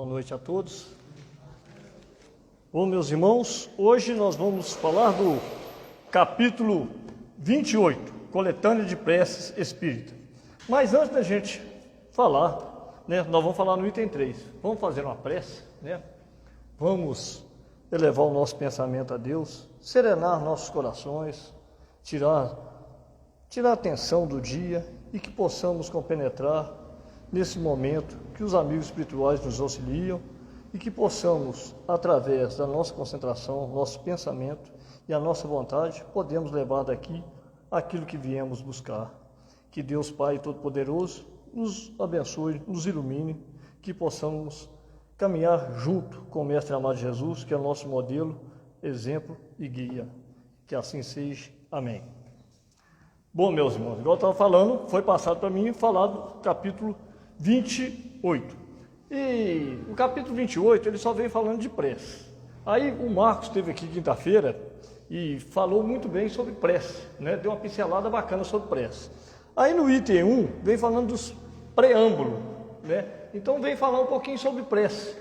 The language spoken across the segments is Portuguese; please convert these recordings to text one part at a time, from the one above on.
Boa noite a todos. Bom, meus irmãos, hoje nós vamos falar do capítulo 28, Coletânea de Preces Espírita. Mas antes da gente falar, nós vamos falar no item 3. Vamos fazer uma prece, Vamos elevar o nosso pensamento a Deus, serenar nossos corações, tirar a tensão do dia e que possamos compenetrar nesse momento que os amigos espirituais nos auxiliam e que possamos, através da nossa concentração, nosso pensamento e a nossa vontade, podemos levar daqui aquilo que viemos buscar. Que Deus Pai Todo-Poderoso nos abençoe, nos ilumine, que possamos caminhar junto com o Mestre amado Jesus, que é o nosso modelo, exemplo e guia. Que assim seja. Amém. Bom, meus irmãos, igual eu estava falando, foi passado para mim falar do capítulo 28. E o capítulo 28, ele só vem falando de prece. Aí o Marcos esteve aqui quinta-feira e falou muito bem sobre prece, Deu uma pincelada bacana sobre prece. Aí no item 1, vem falando dos preâmbulos, Então vem falar um pouquinho sobre prece.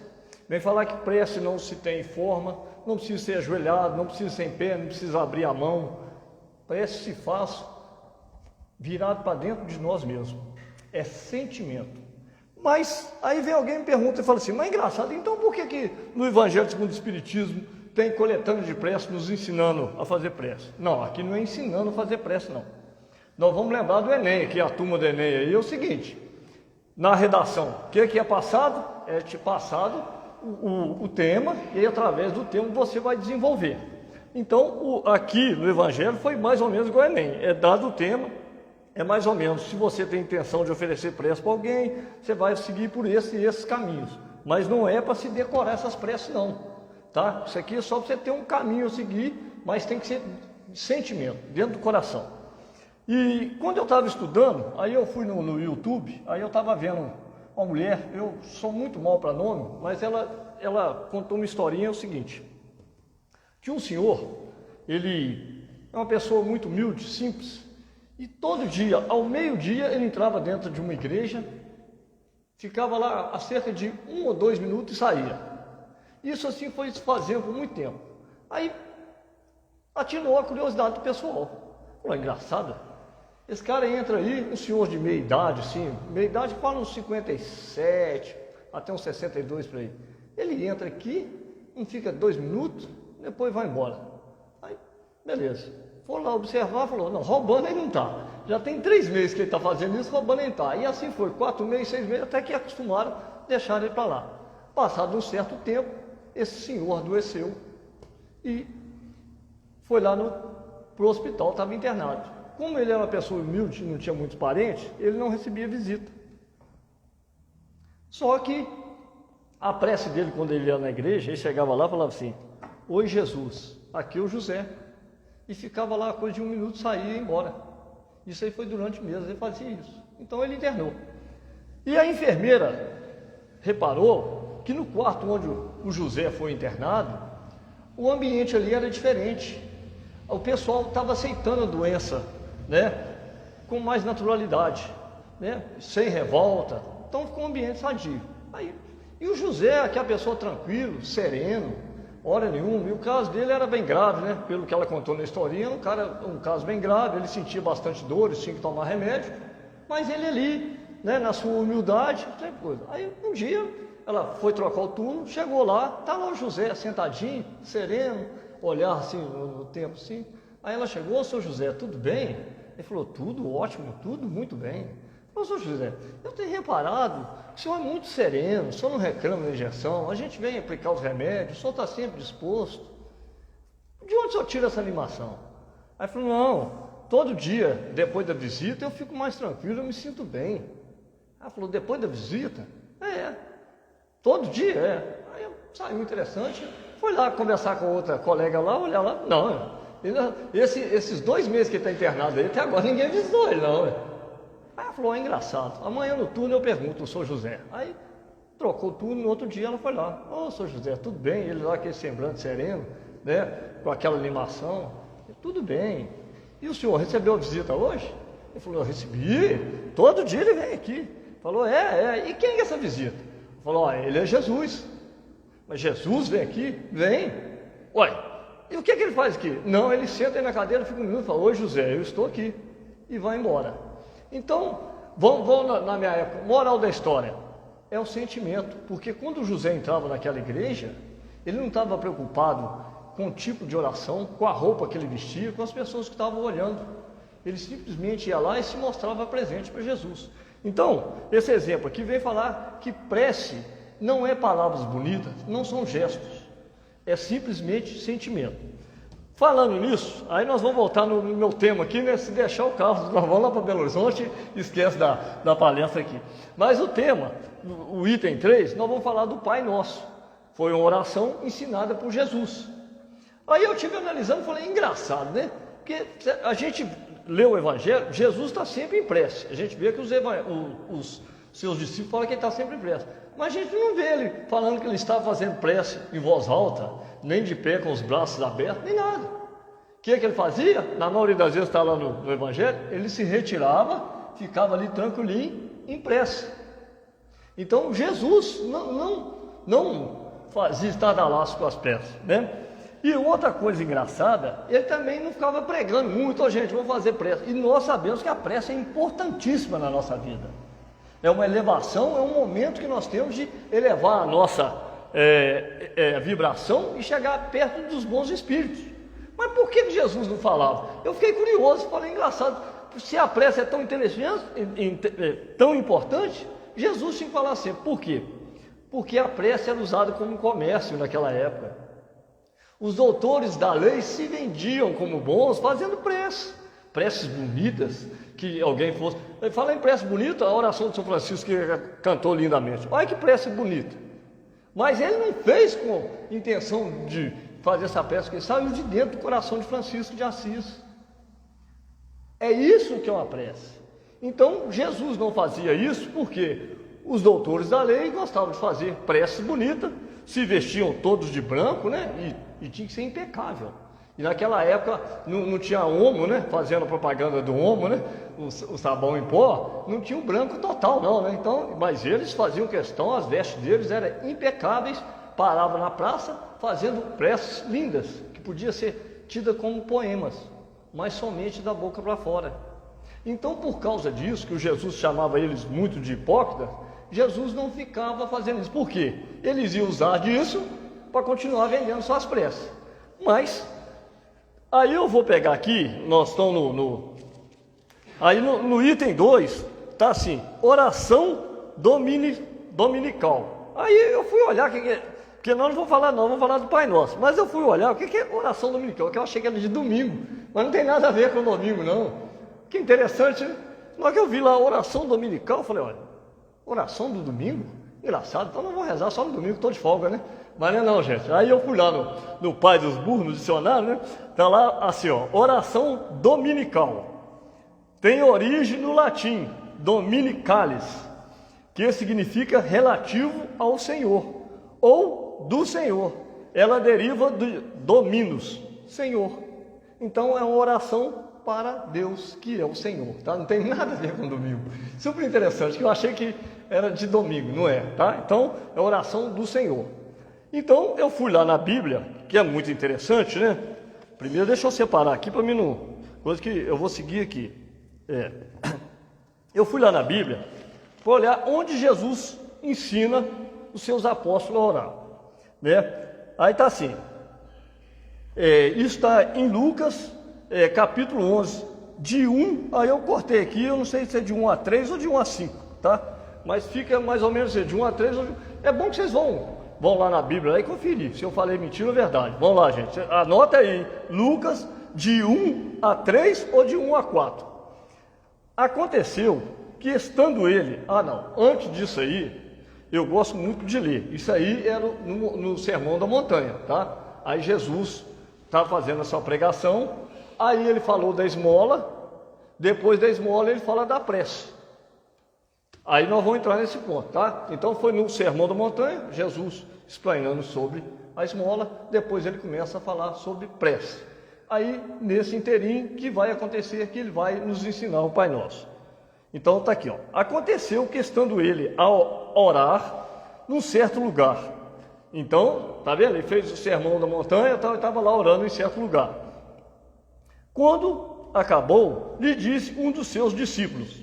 Vem falar que prece não se tem em forma, não precisa ser ajoelhado, não precisa ser em pé, não precisa abrir a mão. Prece se faz virado para dentro de nós mesmos. É sentimento. Mas aí vem alguém e me pergunta e fala assim, mas é engraçado, então por que no Evangelho segundo o Espiritismo tem coletânea de prece nos ensinando a fazer prece? Não, aqui não é ensinando a fazer prece, não. Nós vamos lembrar do Enem, aqui a turma do Enem aí é o seguinte, na redação, o que é passado? É te passado o tema e aí, através do tema você vai desenvolver. Então, aqui no Evangelho foi mais ou menos igual ao Enem, é dado o tema, é mais ou menos, se você tem intenção de oferecer prece para alguém, você vai seguir por esses caminhos. Mas não é para se decorar essas preces não, tá? Isso aqui é só para você ter um caminho a seguir, mas tem que ser sentimento, dentro do coração. E quando eu estava estudando, aí eu fui no YouTube, aí eu estava vendo uma mulher, eu sou muito mal para nome, mas ela contou uma historinha, é o seguinte, que um senhor, ele é uma pessoa muito humilde, simples, e todo dia, ao meio-dia, ele entrava dentro de uma igreja, ficava lá a cerca de 1 ou 2 minutos e saía. Isso assim foi se fazendo por muito tempo. Aí, atinou a curiosidade do pessoal. Falou, engraçado, esse cara entra aí, um senhor de meia idade, assim, meia idade fala uns 57, até uns 62 por aí. Ele entra aqui, não fica 2 minutos, depois vai embora. Aí, beleza. Foi lá observar, falou, não, roubando ele não está. Já tem 3 meses que ele está fazendo isso, roubando ele está. E assim foi, 4 meses, 6 meses, até que acostumaram deixar ele para lá. Passado um certo tempo, esse senhor adoeceu e foi lá para o hospital, estava internado. Como ele era uma pessoa humilde, não tinha muitos parentes, ele não recebia visita. Só que a prece dele, quando ele ia na igreja, ele chegava lá e falava assim, oi Jesus, aqui é o José. E ficava lá, coisa de 1 minuto, saía e ia embora. Isso aí foi durante meses, ele fazia isso. Então ele internou. E a enfermeira reparou que no quarto onde o José foi internado, o ambiente ali era diferente. O pessoal estava aceitando a doença, com mais naturalidade, sem revolta. Então ficou um ambiente sadio. E o José, que é a pessoa tranquilo, sereno, hora nenhuma, e o caso dele era bem grave, pelo que ela contou na historinha, um caso bem grave, ele sentia bastante dores, tinha que tomar remédio, mas ele ali, na sua humildade, sempre coisa. Aí um dia, ela foi trocar o turno, chegou lá, está lá o José sentadinho, sereno, olhar assim no tempo assim, aí ela chegou, seu José, tudo bem? Ele falou, tudo ótimo, tudo muito bem. Falou, seu José, eu tenho reparado que o senhor é muito sereno, o senhor não reclama da injeção, a gente vem aplicar os remédios, o senhor está sempre disposto. De onde o senhor tira essa animação? Aí falou, não, todo dia, depois da visita, eu fico mais tranquilo, eu me sinto bem. Ela falou, depois da visita? Todo dia, Aí saiu interessante, foi lá conversar com outra colega lá, olhar lá, não, esses 2 meses que ele está internado aí, até agora ninguém visitou ele, não, Aí ela falou, é engraçado, amanhã no turno eu pergunto ao senhor José. Aí trocou o turno, no outro dia ela foi lá, senhor José, tudo bem? Ele lá, aquele semblante sereno, com aquela animação, tudo bem. E o senhor recebeu a visita hoje? Ele falou, eu recebi, todo dia ele vem aqui. Falou, e quem é essa visita? Falou, ele é Jesus. Mas Jesus vem aqui? Vem. Ué, e o que ele faz aqui? Não, ele senta aí na cadeira, fica um minuto e fala, oi José, eu estou aqui. E vai embora. Então, vamos na minha época, moral da história. É o sentimento, porque quando José entrava naquela igreja, ele não estava preocupado com o tipo de oração, com a roupa que ele vestia, com as pessoas que estavam olhando. Ele simplesmente ia lá e se mostrava presente para Jesus. Então, esse exemplo aqui vem falar que prece não é palavras bonitas, não são gestos, é simplesmente sentimento. Falando nisso, aí nós vamos voltar no meu tema aqui, né? Se deixar o carro, nós vamos lá para Belo Horizonte, esquece da palestra aqui. Mas o tema, o item 3, nós vamos falar do Pai Nosso. Foi uma oração ensinada por Jesus. Aí eu estive analisando e falei, engraçado, né? Porque a gente lê o Evangelho, Jesus está sempre em prece. A gente vê que os seus discípulos falam que ele está sempre em prece. Mas a gente não vê ele falando que ele estava fazendo prece em voz alta, nem de pé com os braços abertos, nem nada. O que ele fazia? Na maioria das vezes está lá no Evangelho, ele se retirava, ficava ali tranquilinho, em prece. Então Jesus não fazia estardalhaço com as peças, né? E outra coisa engraçada, ele também não ficava pregando muito, gente, vamos fazer prece. E nós sabemos que a prece é importantíssima na nossa vida. É uma elevação, é um momento que nós temos de elevar a nossa vibração e chegar perto dos bons espíritos. Mas por que Jesus não falava? Eu fiquei curioso, falei, engraçado, se a prece é tão interessante, tão importante, Jesus tinha que falar assim. Por quê? Porque a prece era usada como comércio naquela época. Os doutores da lei se vendiam como bons fazendo preces bonitas, que alguém fosse... Fala em prece bonita, a oração de São Francisco que cantou lindamente. Olha que prece bonita. Mas ele não fez com intenção de fazer essa prece, porque saiu de dentro do coração de Francisco de Assis. É isso que é uma prece. Então, Jesus não fazia isso porque os doutores da lei gostavam de fazer preces bonitas, se vestiam todos de branco, né? E tinha que ser impecável. E naquela época não tinha Omo, né? Fazendo propaganda do Omo, né? O sabão em pó, não tinha o branco total, não, né? Então, mas eles faziam questão, as vestes deles eram impecáveis, paravam na praça fazendo preces lindas, que podia ser tida como poemas, mas somente da boca para fora. Então, por causa disso, que o Jesus chamava eles muito de hipócritas, Jesus não ficava fazendo isso. Por quê? Eles iam usar disso para continuar vendendo suas preces. Mas, aí eu vou pegar aqui, nós estamos no item 2, está assim, oração dominical. Aí eu fui olhar, porque nós não vamos falar não, vamos falar do Pai Nosso. Mas eu fui olhar, o que é oração dominical? Que eu achei que era de domingo, mas não tem nada a ver com domingo não. Que interessante, né? Na hora que eu vi lá a oração dominical, eu falei, olha, oração do domingo? Engraçado, então não vou rezar só no domingo, estou de folga, né? Mas não, gente. Aí eu fui lá no Pai dos Burros, no dicionário, né? Está lá assim, ó, oração dominical. Tem origem no latim, dominicalis, que significa relativo ao Senhor, ou do Senhor. Ela deriva de dominus, Senhor. Então é uma oração para Deus, que é o Senhor, tá? Não tem nada a ver com domingo. Super interessante, que eu achei que era de domingo, não é, tá? Então, é a oração do Senhor. Então, eu fui lá na Bíblia, que é muito interessante, né? Primeiro, deixa eu separar aqui para mim não... Coisa que eu vou seguir aqui. Eu fui lá na Bíblia para olhar onde Jesus ensina os seus apóstolos a orar, né? Aí está assim, isso está em Lucas, capítulo 11, de 1, aí eu cortei aqui, eu não sei se é de 1 a 3 ou de 1 a 5, tá? Mas fica mais ou menos de 1 a 3, é bom que vocês vão lá na Bíblia e conferir, se eu falei mentira ou verdade. Vamos lá, gente, anota aí, Lucas, de 1 a 3 ou de 1 a 4. Aconteceu que estando ele, antes disso aí, eu gosto muito de ler, isso aí era no Sermão da Montanha, tá? Aí Jesus estava fazendo a sua pregação, aí ele falou da esmola, depois da esmola ele fala da prece. Aí nós vamos entrar nesse ponto, tá? Então foi no Sermão da Montanha, Jesus explanando sobre a esmola, depois ele começa a falar sobre prece. Aí, nesse inteirinho, que vai acontecer, que ele vai nos ensinar o Pai Nosso. Então está aqui, ó. Aconteceu que estando ele a orar, num certo lugar. Então, tá vendo? Ele fez o sermão da montanha, e estava lá orando em certo lugar. Quando acabou, lhe disse um dos seus discípulos: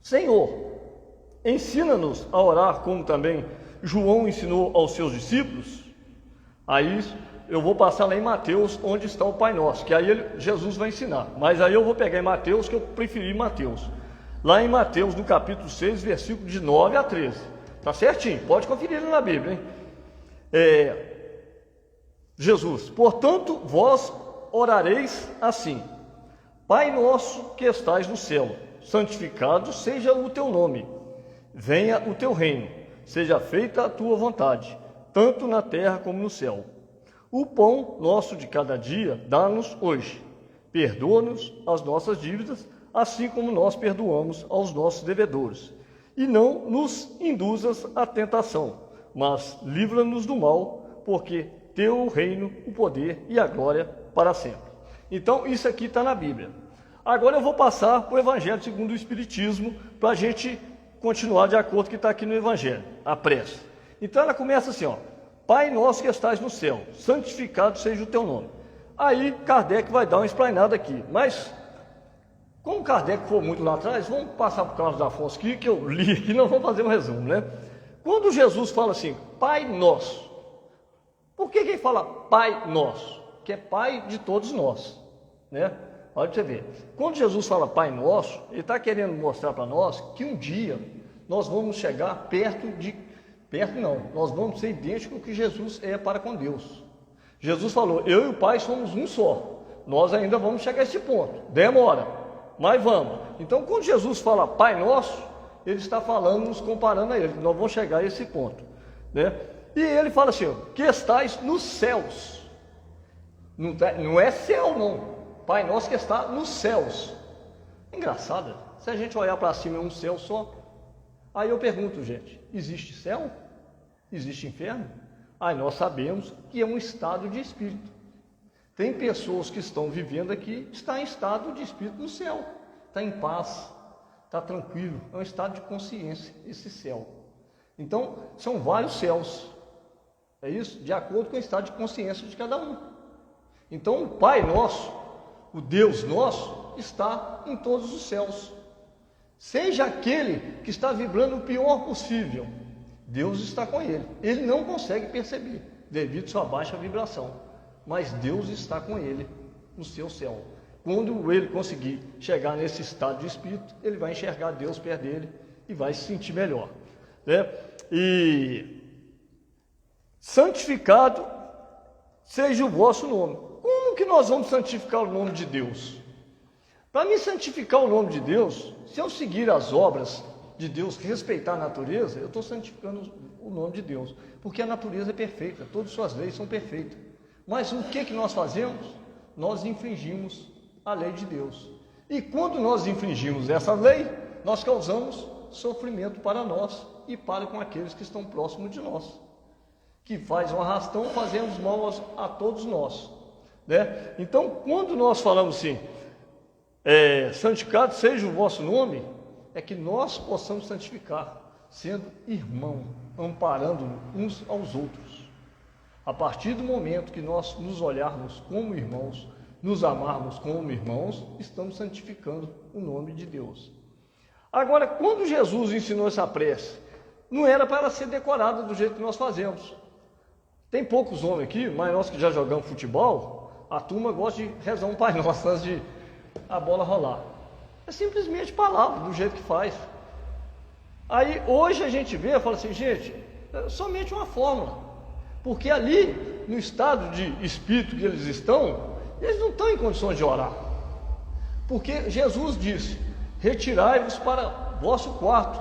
Senhor, ensina-nos a orar como também João ensinou aos seus discípulos. Aí eu vou passar lá em Mateus, onde está o Pai Nosso, que aí Jesus vai ensinar. Mas aí eu vou pegar em Mateus, que eu preferi Mateus. Lá em Mateus, no capítulo 6, versículo de 9 a 13. Tá certinho, pode conferir ali na Bíblia, hein? Jesus, portanto, vós orareis assim: Pai nosso que estais no céu, santificado seja o teu nome. Venha o teu reino, seja feita a tua vontade, tanto na terra como no céu. O pão nosso de cada dia dá-nos hoje. Perdoa-nos as nossas dívidas, assim como nós perdoamos aos nossos devedores. E não nos induzas à tentação, mas livra-nos do mal, porque teu o reino, o poder e a glória para sempre. Então, isso aqui está na Bíblia. Agora eu vou passar para o Evangelho segundo o Espiritismo, para a gente continuar de acordo com o que está aqui no Evangelho, a prece. Então ela começa assim, ó: Pai nosso que estás no céu, santificado seja o teu nome. Aí Kardec vai dar uma explanada aqui, mas como Kardec for muito lá atrás, vamos passar para o Carlos Afonso aqui, que eu li aqui, nós vamos fazer um resumo, né? Quando Jesus fala assim, Pai nosso, por que ele fala Pai nosso? Que é Pai de todos nós, né? Olha para você ver. Quando Jesus fala Pai nosso, ele está querendo mostrar para nós que um dia nós vamos chegar nós vamos ser idênticos ao que Jesus é para com Deus. Jesus falou, eu e o Pai somos um só. Nós ainda vamos chegar a esse ponto. Demora, mas vamos. Então, quando Jesus fala Pai nosso, ele está falando, nos comparando a ele. Nós vamos chegar a esse ponto, né? E ele fala assim, que estais nos céus. Não é céu, não. Pai nosso que está nos céus. Engraçado, se a gente olhar para cima é um céu só. Aí eu pergunto, gente, existe céu? Existe inferno? Aí nós sabemos que é um estado de espírito. Tem pessoas que estão vivendo aqui, está em estado de espírito no céu. Está em paz, está tranquilo. É um estado de consciência, esse céu. Então, são vários céus. É isso? De acordo com o estado de consciência de cada um. Então, o Pai nosso, o Deus nosso, está em todos os céus. Seja aquele que está vibrando o pior possível, Deus está com ele. Ele não consegue perceber, devido à sua baixa vibração. Mas Deus está com ele no seu céu. Quando ele conseguir chegar nesse estado de espírito, ele vai enxergar Deus perto dele e vai se sentir melhor, né? E santificado seja o vosso nome. Como que nós vamos santificar o nome de Deus? Para mim santificar o nome de Deus, se eu seguir as obras de Deus, respeitar a natureza, eu estou santificando o nome de Deus, porque a natureza é perfeita, todas as suas leis são perfeitas. Mas o que nós fazemos? Nós infringimos a lei de Deus. E quando nós infringimos essa lei, nós causamos sofrimento para nós e para com aqueles que estão próximos de nós. Que faz um arrastão, fazemos mal a todos nós, né? Então, quando nós falamos assim, santificado seja o vosso nome, é que nós possamos santificar, sendo irmão, amparando uns aos outros. A partir do momento que nós nos olharmos como irmãos, nos amarmos como irmãos, estamos santificando o nome de Deus. Agora, quando Jesus ensinou essa prece, não era para ela ser decorada do jeito que nós fazemos. Tem poucos homens aqui, mas nós que já jogamos futebol, a turma gosta de rezar um Pai Nosso antes de a bola rolar. É simplesmente palavra, do jeito que faz. Aí hoje a gente vê, fala assim, gente, é somente uma fórmula. Porque ali, no estado de espírito que eles estão, eles não estão em condições de orar. Porque Jesus disse, retirai-vos para vosso quarto.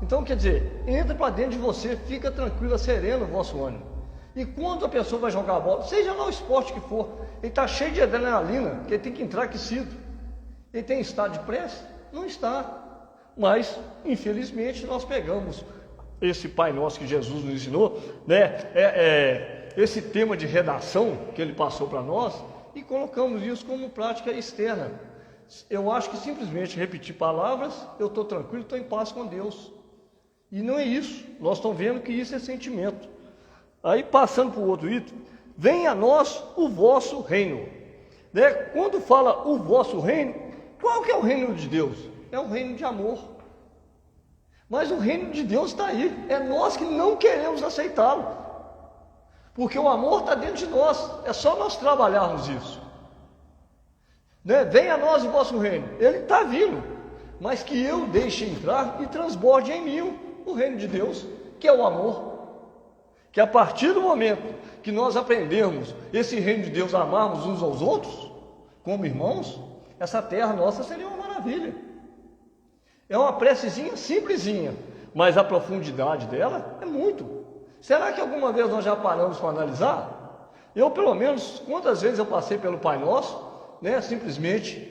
Então, quer dizer, entra para dentro de você, fica tranquilo, sereno o vosso ânimo. E quando a pessoa vai jogar a bola, seja lá o esporte que for, ele está cheio de adrenalina, que ele tem que entrar aquecido. Ele tem estado de prece? Não está. Mas, infelizmente, nós pegamos esse Pai Nosso que Jesus nos ensinou, né? Esse tema de redação que ele passou para nós, e colocamos isso como prática externa. Eu acho que simplesmente repetir palavras, eu estou tranquilo, estou em paz com Deus. E não é isso. Nós estamos vendo que isso é sentimento. Aí, passando para o outro item, venha a nós o vosso reino. Né? Quando fala o vosso reino, qual que é o reino de Deus? É o reino de amor. Mas o reino de Deus está aí. É nós que não queremos aceitá-lo. Porque o amor está dentro de nós. É só nós trabalharmos isso. Né? Venha a nós o vosso reino. Ele está vindo. Mas que eu deixe entrar e transborde em mim o reino de Deus, que é o amor. Que a partir do momento que nós aprendemos esse reino de Deus, amarmos uns aos outros, como irmãos, essa terra nossa seria uma maravilha. É uma precezinha simplesinha, mas a profundidade dela é muito. Será que alguma vez nós já paramos para analisar? Eu, pelo menos, quantas vezes eu passei pelo Pai Nosso, né, simplesmente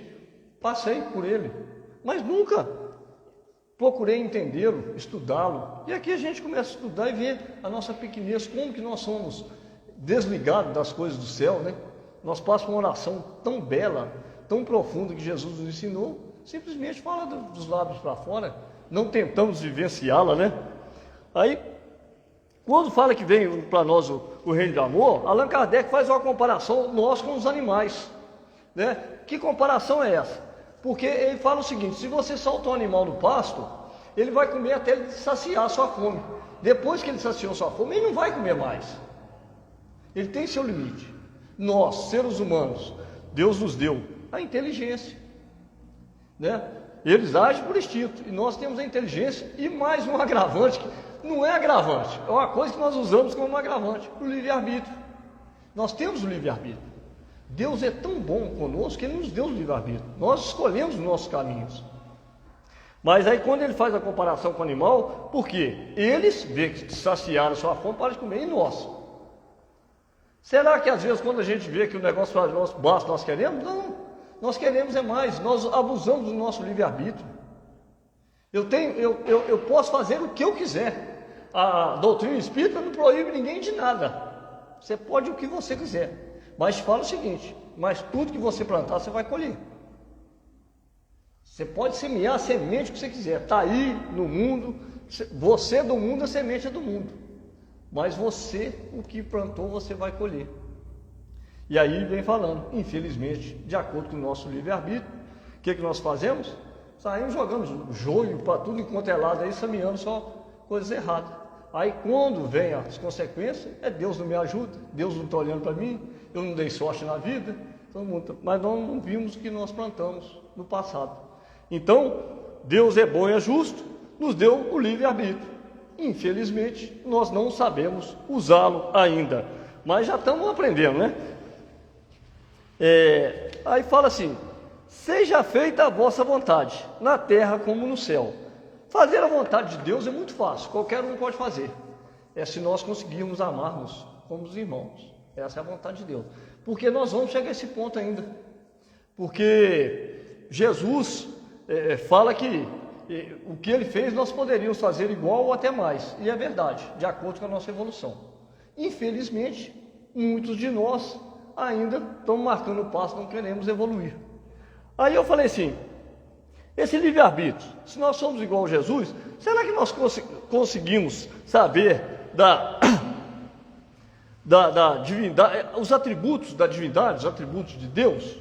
passei por ele, mas nunca procurei entendê-lo, estudá-lo. E aqui a gente começa a estudar e ver a nossa pequenez, como que nós somos desligados das coisas do céu, né? Nós passamos uma oração tão bela, tão profunda que Jesus nos ensinou, simplesmente fala dos lábios para fora, não tentamos vivenciá-la, né? Aí, quando fala que vem para nós o reino de amor, Allan Kardec faz uma comparação nós com os animais, né? Que comparação é essa? Porque ele fala o seguinte: se você solta um animal no pasto, ele vai comer até ele saciar a sua fome. Depois que ele saciou sua fome, ele não vai comer mais. Ele tem seu limite. Nós, seres humanos, Deus nos deu a inteligência, né? Eles agem por instinto, e nós temos a inteligência e mais um agravante, que não é agravante, é uma coisa que nós usamos como um agravante, o livre-arbítrio. Nós temos o livre-arbítrio. Deus é tão bom conosco que Ele nos deu o livre-arbítrio. Nós escolhemos os nossos caminhos. Mas aí quando ele faz a comparação com o animal, por quê? Eles vê que saciaram a sua fome para de comer, e nós? Será que às vezes quando a gente vê que o negócio faz nosso basta, nós queremos? Não, nós queremos é mais, nós abusamos do nosso livre-arbítrio. Eu posso fazer o que eu quiser. A doutrina espírita não proíbe ninguém de nada. Você pode o que você quiser. Mas fala o seguinte: mas tudo que você plantar, você vai colher. Você pode semear a semente que você quiser. Está aí no mundo. Você do mundo, a semente é do mundo. Mas você, o que plantou, você vai colher. E aí vem falando, infelizmente, de acordo com o nosso livre-arbítrio, o que nós fazemos? Saímos jogando joio para tudo enquanto é lado, aí semeando só coisas erradas. Aí quando vem as consequências, Deus não me ajuda, Deus não está olhando para mim, eu não dei sorte na vida, mas nós não vimos o que nós plantamos no passado. Então, Deus é bom e é justo, nos deu o livre-arbítrio. Infelizmente, nós não sabemos usá-lo ainda, mas já estamos aprendendo, né? Aí fala assim: seja feita a vossa vontade, na terra como no céu. Fazer a vontade de Deus é muito fácil, qualquer um pode fazer. É se nós conseguirmos amar-nos como os irmãos. Essa é a vontade de Deus. Porque nós vamos chegar a esse ponto ainda. Porque Jesus fala que o que ele fez nós poderíamos fazer igual ou até mais. E é verdade, de acordo com a nossa evolução. Infelizmente, muitos de nós ainda estão marcando o passo, não queremos evoluir. Aí eu falei assim: esse livre-arbítrio, se nós somos igual a Jesus, será que nós conseguimos saber da divindade, os atributos da divindade, os atributos de Deus?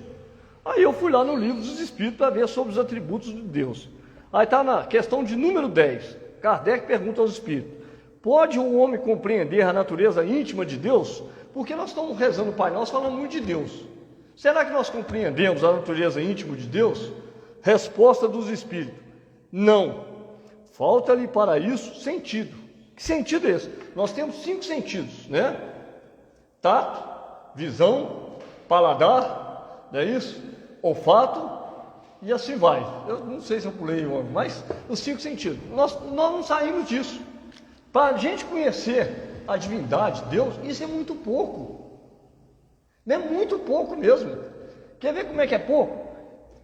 Aí eu fui lá no livro dos Espíritos para ver sobre os atributos de Deus. Aí está na questão de número 10. Kardec pergunta aos Espíritos: pode o homem compreender a natureza íntima de Deus? Porque nós estamos rezando o Pai Nosso falando muito de Deus. Será que nós compreendemos a natureza íntima de Deus? Resposta dos Espíritos: não. Falta-lhe para isso sentido. Que sentido é esse? Nós temos 5 sentidos, né? Tato, visão, paladar, não é isso? Olfato, e assim vai. Eu não sei se eu pulei o homem, mas os 5 sentidos. Nós não saímos disso. Para a gente conhecer a divindade, Deus, isso é muito pouco. É muito pouco mesmo. Quer ver como é que é pouco?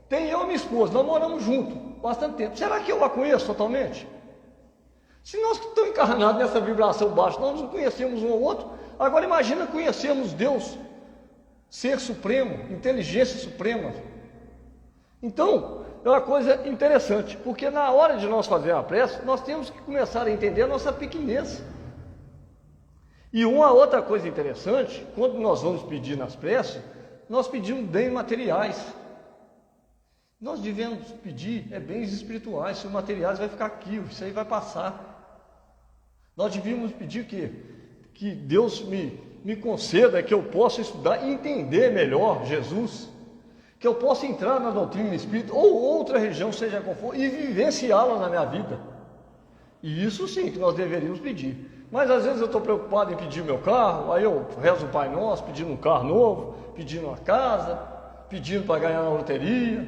Tem eu e minha esposa, nós moramos juntos bastante tempo. Será que eu a conheço totalmente? Se nós que estamos encarnados nessa vibração baixa, nós não conhecemos um ao outro, agora imagina conhecermos Deus, ser supremo, inteligência suprema. Então, é uma coisa interessante, porque na hora de nós fazer a prece, nós temos que começar a entender a nossa pequenez. E uma outra coisa interessante, quando nós vamos pedir nas preces, nós pedimos bens materiais. Nós devemos pedir bens espirituais, se os materiais vai ficar aqui, isso aí vai passar. Nós devíamos pedir o quê? Que Deus me conceda que eu possa estudar e entender melhor Jesus, que eu possa entrar na doutrina espírita ou outra religião, seja qual for, e vivenciá-la na minha vida. E isso sim que nós deveríamos pedir. Mas às vezes eu estou preocupado em pedir meu carro, aí eu rezo o Pai Nosso, pedindo um carro novo, pedindo uma casa, pedindo para ganhar na loteria.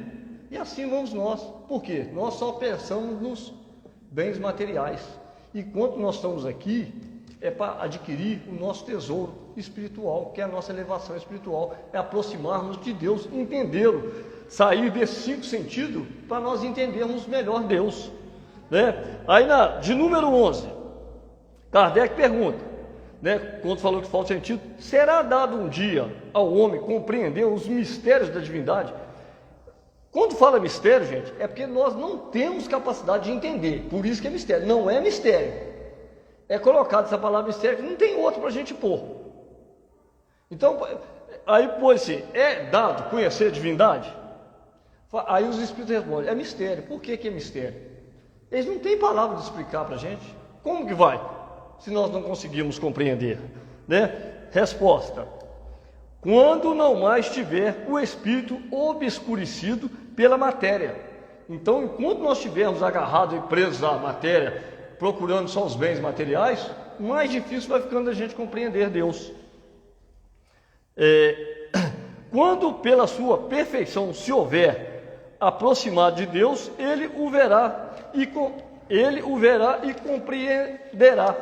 E assim vamos nós. Por quê? Nós só pensamos nos bens materiais. E quanto nós estamos aqui, é para adquirir o nosso tesouro espiritual, que é a nossa elevação espiritual, é aproximarmos de Deus, entendê-lo, sair desses 5 sentidos para nós entendermos melhor Deus, né? Aí de número 11, Kardec pergunta, né, quando falou que falta sentido, será dado um dia ao homem compreender os mistérios da divindade? Quando fala mistério, gente, é porque nós não temos capacidade de entender, por isso que é mistério, não é mistério. É colocado essa palavra mistério que não tem outro para a gente pôr. Então, aí pôs-se, é dado conhecer a divindade? Aí os espíritos respondem, é mistério. Por que é mistério? Eles não têm palavra de explicar para a gente. Como que vai, se nós não conseguimos compreender? Né? Resposta, quando não mais tiver o espírito obscurecido pela matéria. Então, enquanto nós estivermos agarrados e presos à matéria, procurando só os bens materiais, mais difícil vai ficando a gente compreender Deus. Quando pela sua perfeição se houver aproximado de Deus, ele o verá e compreenderá.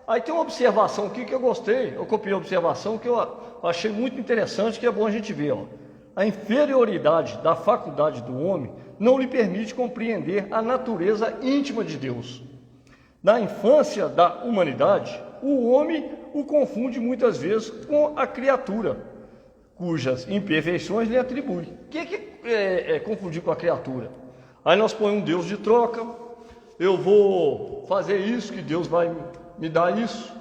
Aí tem uma observação aqui que eu gostei, eu copiei a observação que eu achei muito interessante, que é bom a gente ver. A inferioridade da faculdade do homem não lhe permite compreender a natureza íntima de Deus. Na infância da humanidade, o homem o confunde muitas vezes com a criatura, cujas imperfeições lhe atribui. O que é confundir com a criatura? Aí nós põemos um Deus de troca, eu vou fazer isso, que Deus vai me dar isso.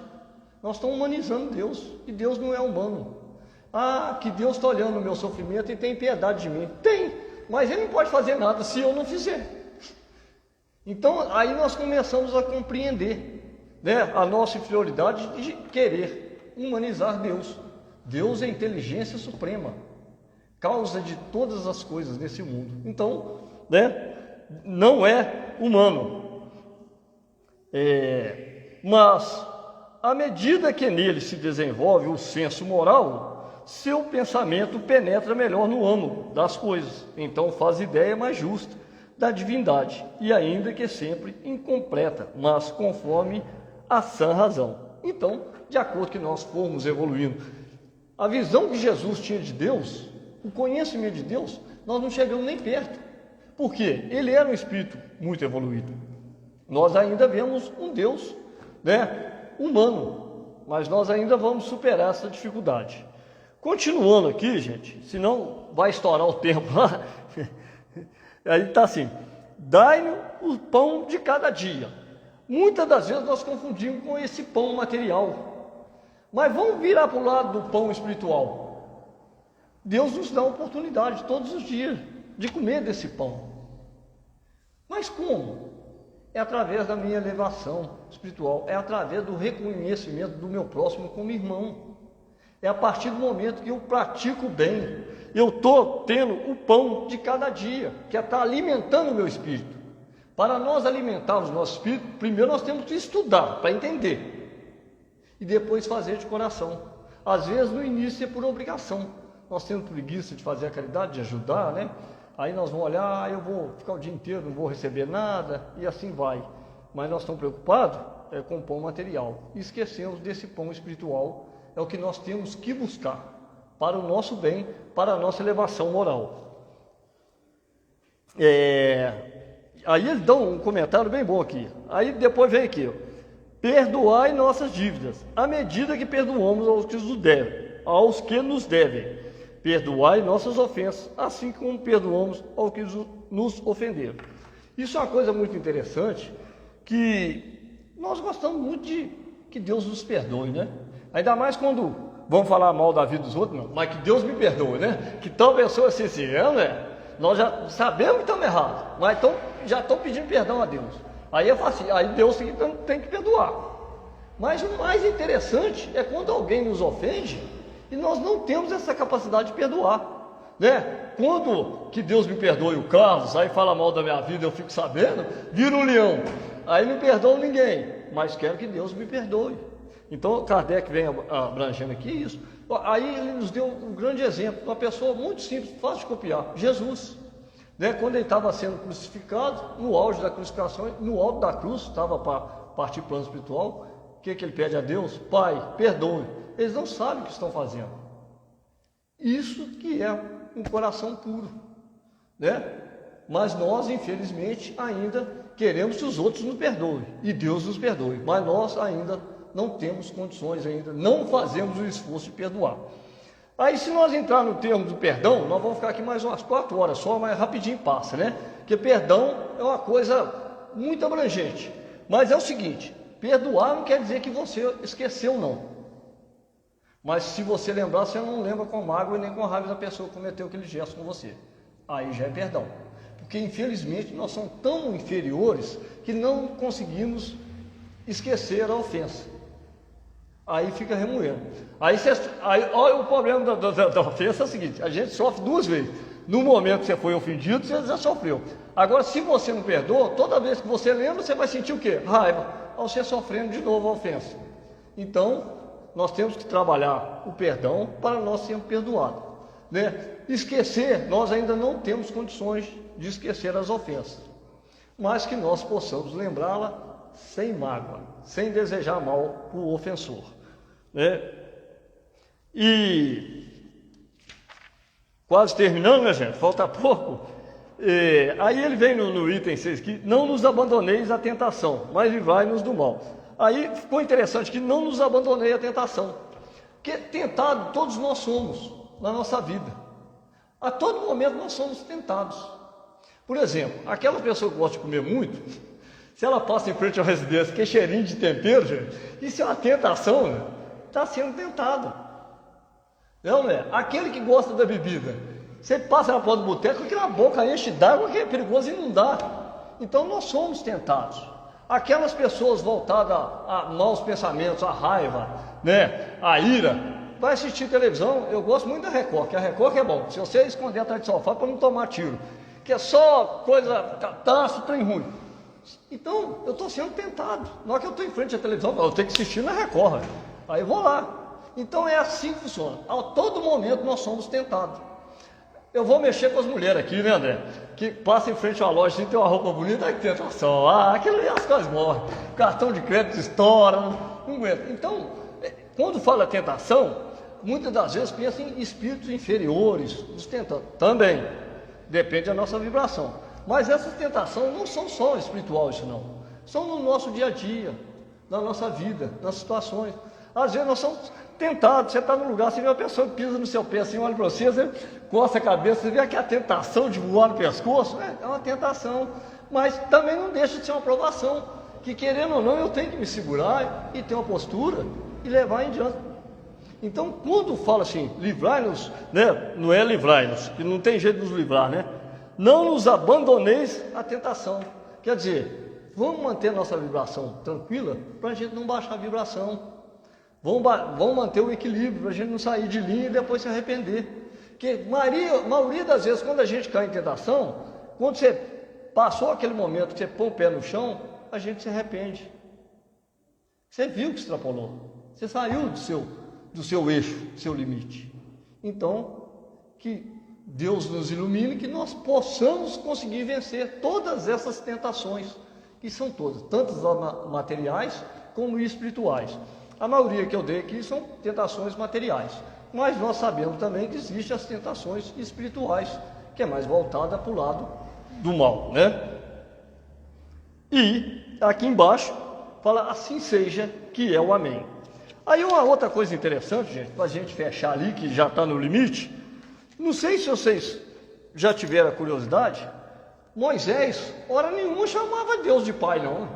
Nós estamos humanizando Deus, e Deus não é humano. Ah, que Deus está olhando o meu sofrimento e tem piedade de mim. Tem, mas Ele não pode fazer nada se eu não fizer. Então, aí nós começamos a compreender, né, a nossa inferioridade de querer humanizar Deus. Deus é inteligência suprema, causa de todas as coisas nesse mundo. Então, né, não é humano. Mas, à medida que nele se desenvolve o senso moral, seu pensamento penetra melhor no âmago das coisas. Então, faz ideia mais justa da divindade, e ainda que sempre incompleta, mas conforme a sã razão. Então, de acordo que nós formos evoluindo, a visão que Jesus tinha de Deus, o conhecimento de Deus, nós não chegamos nem perto. Por quê? Ele era um espírito muito evoluído. Nós ainda vemos um Deus, né, humano, mas nós ainda vamos superar essa dificuldade. Continuando aqui, gente, senão vai estourar o tempo lá. Aí está assim, dai-nos o pão de cada dia. Muitas das vezes nós confundimos com esse pão material. Mas vamos virar para o lado do pão espiritual. Deus nos dá a oportunidade todos os dias de comer desse pão. Mas como? É através da minha elevação espiritual, é através do reconhecimento do meu próximo como irmão. É a partir do momento que eu pratico o bem, eu estou tendo o pão de cada dia, que está alimentando o meu espírito. Para nós alimentarmos o nosso espírito, primeiro nós temos que estudar, para entender, e depois fazer de coração. Às vezes no início é por obrigação, nós temos preguiça de fazer a caridade, de ajudar, né? Aí nós vamos olhar, eu vou ficar o dia inteiro, não vou receber nada, e assim vai. Mas nós estamos preocupados com o pão material, e esquecemos desse pão espiritual, é o que nós temos que buscar para o nosso bem, para a nossa elevação moral. Aí eles dão um comentário bem bom aqui. Aí depois vem aqui, perdoai nossas dívidas, à medida que perdoamos aos que nos devem, perdoai nossas ofensas, assim como perdoamos ao que nos ofenderam. Isso é uma coisa muito interessante, que nós gostamos muito de que Deus nos perdoe, né? Ainda mais quando vamos falar mal da vida dos outros, não, mas que Deus me perdoe, né? Que tal pessoa assim, né? Nós já sabemos que estamos errados, mas já estão pedindo perdão a Deus. Aí é fácil, aí Deus tem que perdoar. Mas o mais interessante é quando alguém nos ofende e nós não temos essa capacidade de perdoar, né? Quando que Deus me perdoe o Carlos, aí fala mal da minha vida, eu fico sabendo, vira um leão, aí não perdoo ninguém, mas quero que Deus me perdoe. Então Kardec vem abrangendo aqui isso. Aí ele nos deu um grande exemplo, uma pessoa muito simples, fácil de copiar, Jesus, né? Quando ele estava sendo crucificado, no auge da crucificação, no alto da cruz, estava para partir para o plano espiritual, o que ele pede a Deus? Pai, perdoe. Eles não sabem o que estão fazendo. Isso que é um coração puro, né? Mas nós, infelizmente, ainda queremos que os outros nos perdoem, e Deus nos perdoe, mas nós ainda não temos condições ainda, não fazemos o esforço de perdoar. Aí se nós entrar no termo do perdão, nós vamos ficar aqui mais umas 4 horas só, mas rapidinho passa, né? Porque perdão é uma coisa muito abrangente. Mas é o seguinte, perdoar não quer dizer que você esqueceu, não. Mas se você lembrar, você não lembra com mágoa e nem com raiva da pessoa que cometeu aquele gesto com você. Aí já é perdão. Porque infelizmente nós somos tão inferiores que não conseguimos esquecer a ofensa. Aí fica remoendo. Aí olha o problema da ofensa é o seguinte, a gente sofre 2 vezes. No momento que você foi ofendido, você já sofreu. Agora, se você não perdoa, toda vez que você lembra, você vai sentir o quê? Raiva, ao você sofrendo de novo a ofensa. Então, nós temos que trabalhar o perdão para nós sermos perdoados, né? Esquecer, nós ainda não temos condições de esquecer as ofensas, mas que nós possamos lembrá-la sem mágoa, sem desejar mal para o ofensor, né? E quase terminando, né, gente? Falta pouco. Aí ele vem no item 6 que não nos abandoneis à tentação, mas livrai-nos do mal. Aí ficou interessante que não nos abandonei à tentação, porque tentado todos nós somos na nossa vida. A todo momento nós somos tentados. Por exemplo, aquela pessoa que gosta de comer muito, se ela passa em frente à residência, que é cheirinho de tempero, gente, isso é uma tentação, né? Está sendo tentado. Não é? Aquele que gosta da bebida, você passa na porta do boteco, aquela boca enche d'água que é perigoso inundar. Então nós somos tentados. Aquelas pessoas voltadas a maus pensamentos, a raiva, né, a ira, vai assistir televisão. Eu gosto muito da Record, que a Record que é bom. Se você esconder atrás do sofá para não tomar tiro, que é só coisa catástrofe, trem ruim. Então, eu estou sendo tentado. Na hora que eu estou em frente à televisão, eu tenho que assistir na Record. Aí eu vou lá. Então é assim que funciona. A todo momento nós somos tentados. Eu vou mexer com as mulheres aqui, né, André? Que passa em frente a uma loja e tem uma roupa bonita, aí que tentação. Aquilo ali as coisas morrem. O cartão de crédito estoura, não aguenta. Então, quando fala tentação, muitas das vezes pensa em espíritos inferiores, nos tentando. Também, depende da nossa vibração. Mas essas tentações não são só espiritual, isso não. São no nosso dia a dia, na nossa vida, nas situações. Às vezes nós somos tentados, você está no lugar, você vê uma pessoa que pisa no seu pé assim, olha para você, você coça a cabeça, você vê aquela tentação de voar no pescoço, é uma tentação, mas também não deixa de ser uma provação, que querendo ou não, eu tenho que me segurar e ter uma postura e levar em diante. Então, quando fala assim, livrai-nos, né? Não é livrai-nos, que não tem jeito de nos livrar, né? Não nos abandoneis à tentação. Quer dizer, vamos manter nossa vibração tranquila para a gente não baixar a vibração. Vamos manter o equilíbrio para a gente não sair de linha e depois se arrepender. Porque a maioria das vezes, quando a gente cai em tentação, quando você passou aquele momento que você põe o pé no chão, a gente se arrepende. Você viu que extrapolou. Você saiu do seu eixo, do seu limite. Então, que Deus nos ilumine, que nós possamos conseguir vencer todas essas tentações, que são todas, tanto materiais como espirituais. A maioria que eu dei aqui são tentações materiais, mas nós sabemos também que existem as tentações espirituais, que é mais voltada para o lado do mal, né? E aqui embaixo fala assim seja, que é o amém. Aí uma outra coisa interessante, gente, para a gente fechar ali, que já está no limite, Não sei se vocês já tiveram a curiosidade, Moisés, hora nenhuma, chamava Deus de pai, não.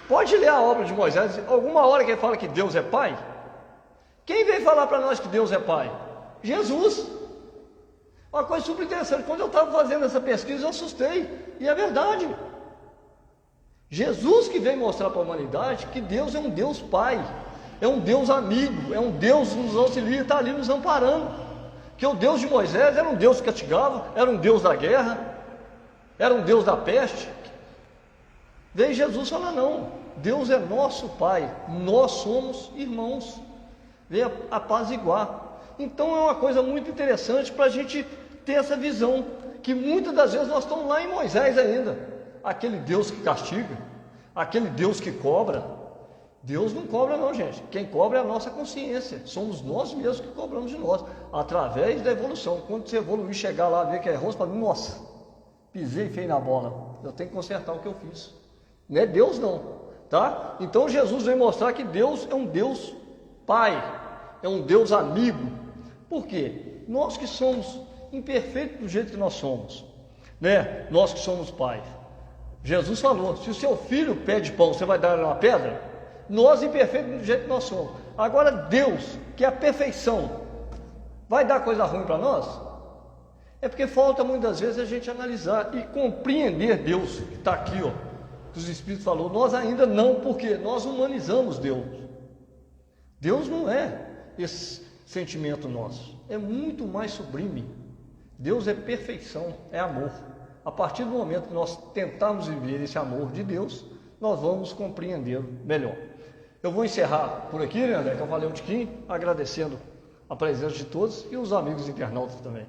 Pode ler a obra de Moisés, alguma hora que ele fala que Deus é pai? Quem veio falar para nós que Deus é pai? Jesus. Uma coisa super interessante, quando eu estava fazendo essa pesquisa, eu assustei, e é verdade. Jesus que veio mostrar para a humanidade que Deus é um Deus pai, é um Deus amigo, é um Deus que nos auxilia, está ali nos amparando. Que o Deus de Moisés era um Deus que castigava, era um Deus da guerra, era um Deus da peste. Veio Jesus falar, não, Deus é nosso pai, nós somos irmãos, veio apaziguar. Então é uma coisa muito interessante para a gente ter essa visão, que muitas das vezes nós estamos lá em Moisés ainda, aquele Deus que castiga, aquele Deus que cobra. Deus não cobra não, gente, quem cobra é a nossa consciência, somos nós mesmos que cobramos de nós, através da evolução. Quando você evoluir, chegar lá, ver que é errou, você fala, nossa, pisei feio na bola, eu tenho que consertar o que eu fiz. Não é Deus não, tá? Então Jesus vem mostrar que Deus é um Deus pai, é um Deus amigo. Por quê? Nós que somos imperfeitos do jeito que nós somos, né? Nós que somos pais. Jesus falou, se o seu filho pede pão, você vai dar uma pedra? Nós imperfeitos do jeito que nós somos. Agora Deus, que é a perfeição, vai dar coisa ruim para nós? É porque falta muitas vezes a gente analisar e compreender Deus, que está aqui, ó, que os Espíritos falou. Nós ainda não, porque nós humanizamos Deus. Deus não é esse sentimento nosso, é muito mais sublime. Deus é perfeição, é amor. A partir do momento que nós tentarmos viver esse amor de Deus, nós vamos compreendê-lo melhor. Eu vou encerrar por aqui, né, André? Que eu falei um tiquinho, agradecendo a presença de todos e os amigos internautas também.